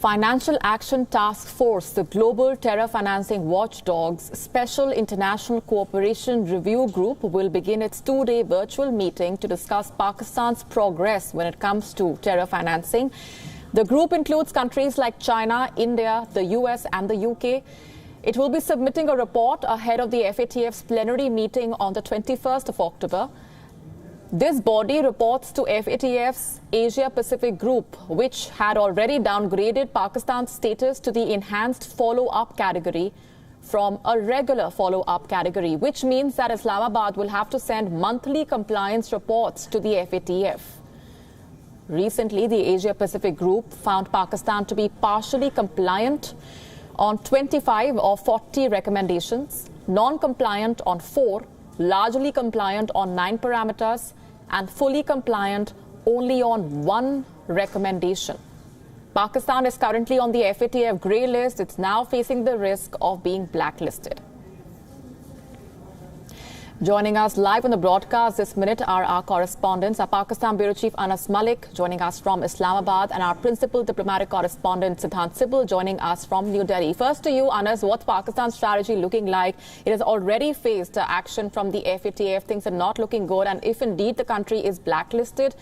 Financial Action Task Force, the global terror financing watchdog's Special International Cooperation Review Group, will begin its two-day virtual meeting to discuss Pakistan's progress when it comes to terror financing. The group includes countries like China, India, the US and the UK. It will be submitting a report ahead of the FATF's plenary meeting on the 21st of October. This body reports to FATF's Asia-Pacific Group, which had already downgraded Pakistan's status to the enhanced follow-up category from a regular follow-up category, which means that Islamabad will have to send monthly compliance reports to the FATF. Recently, the Asia-Pacific Group found Pakistan to be partially compliant on 25 of 40 recommendations, non-compliant on 4, largely compliant on 9 parameters, and fully compliant only on 1 recommendation. Pakistan is currently on the FATF grey list. It's now facing the risk of being blacklisted. Joining us live on the broadcast this minute are our correspondents, our Pakistan Bureau Chief Anas Malik joining us from Islamabad, and our principal diplomatic correspondent Siddhant Sibal joining us from New Delhi. First to you, Anas, what's Pakistan's strategy looking like? It has already faced action from the FATF. Things are not looking good, and if indeed the country is blacklisted,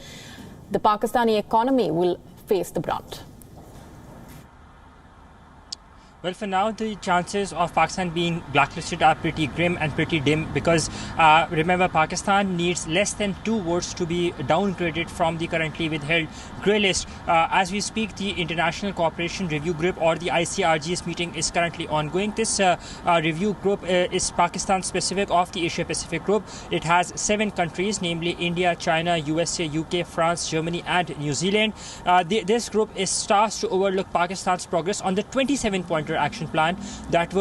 the Pakistani economy will face the brunt. Well, for now, the chances of Pakistan being blacklisted are pretty grim and pretty dim because, remember, Pakistan needs less than 2 votes to be downgraded from the currently withheld grey list. As we speak, the International Cooperation Review Group, or the ICRG's meeting, is currently ongoing. This review group is Pakistan-specific of the Asia-Pacific Group. It has 7 countries, namely India, China, USA, UK, France, Germany and New Zealand. This group is tasked to overlook Pakistan's progress on the 27-pointer action plan that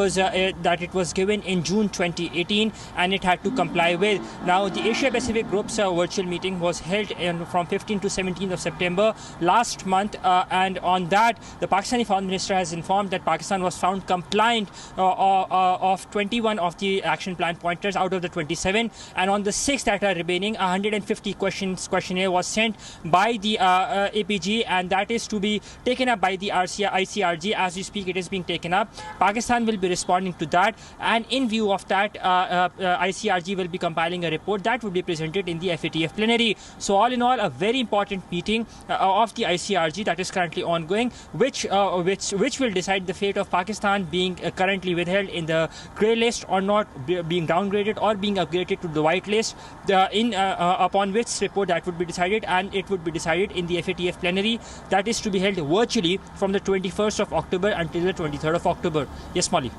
it was given in June 2018 and it had to comply with. Now, the Asia-Pacific Group's virtual meeting was held from 15 to 17 of September last month, and on that, the Pakistani Foreign Minister has informed that Pakistan was found compliant of 21 of the action plan pointers out of the 27, and on the 6 that are remaining, 150 questionnaire was sent by the APG, and that is to be taken up by the ICRG. As we speak, it is being taken up. Pakistan will be responding to that, and in view of that, ICRG will be compiling a report that will be presented in the FATF plenary. So all in all, a very important meeting of the ICRG that is currently ongoing, which will decide the fate of Pakistan being currently withheld in the grey list or not, being downgraded or being upgraded to the white list, upon which report that would be decided, and it would be decided in the FATF plenary that is to be held virtually from the 21st of October until the 23rd of October. Yes, Molly.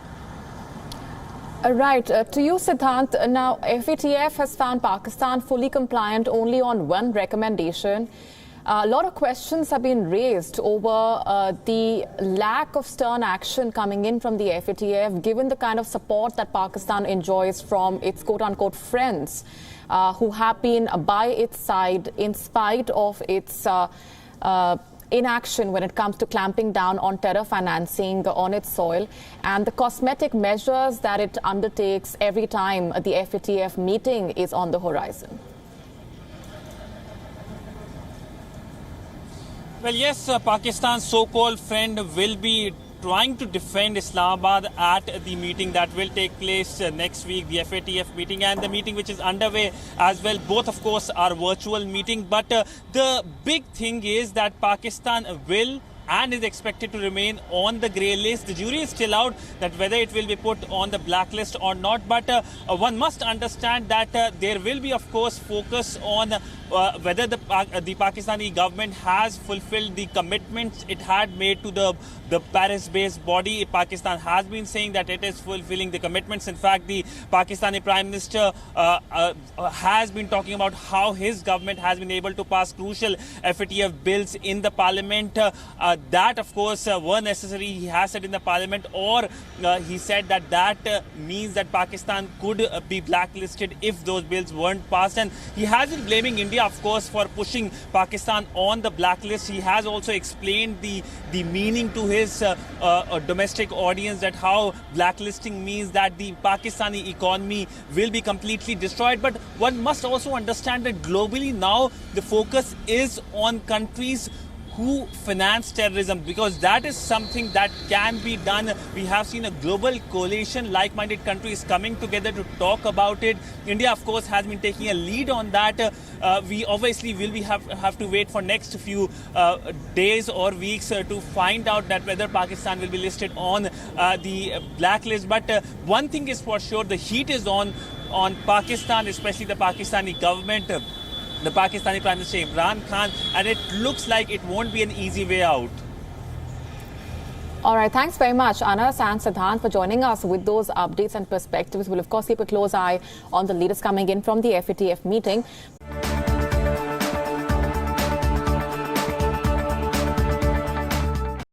Right. To you, Siddhant. Now, FATF has found Pakistan fully compliant only on 1 recommendation. A lot of questions have been raised over the lack of stern action coming in from the FATF, given the kind of support that Pakistan enjoys from its quote-unquote friends who have been by its side in spite of its inaction when it comes to clamping down on terror financing on its soil, and the cosmetic measures that it undertakes every time the FATF meeting is on the horizon. Well, yes, Pakistan's so-called friend will be trying to defend Islamabad at the meeting that will take place next week, the FATF meeting, and the meeting which is underway as well. Both, of course, are virtual meeting. But the big thing is that Pakistan will and is expected to remain on the grey list. The jury is still out that whether it will be put on the blacklist or not. But one must understand that there will be, of course, focus on whether the Pakistani government has fulfilled the commitments it had made to the Paris-based body. Pakistan has been saying that it is fulfilling the commitments. In fact, the Pakistani Prime Minister has been talking about how his government has been able to pass crucial FATF bills in the parliament. That, of course, were necessary, he has said in the parliament, or he said that means that Pakistan could be blacklisted if those bills weren't passed. And he has been blaming India, of course, for pushing Pakistan on the blacklist. He has also explained the meaning to his domestic audience, that how blacklisting means that the Pakistani economy will be completely destroyed. But one must also understand that globally now the focus is on countries who finance terrorism, because that is something that can be done. We have seen a global coalition, like-minded countries coming together to talk about it. India, of course, has been taking a lead on that. We obviously will have to wait for next few days or weeks to find out that whether Pakistan will be listed on the blacklist. But one thing is for sure, the heat is on Pakistan, especially the Pakistani government, the Pakistani Prime Minister Imran Khan, and it looks like it won't be an easy way out. All right, thanks very much, Anas and Siddhant, for joining us with those updates and perspectives. We'll, of course, keep a close eye on the leaders coming in from the FATF meeting.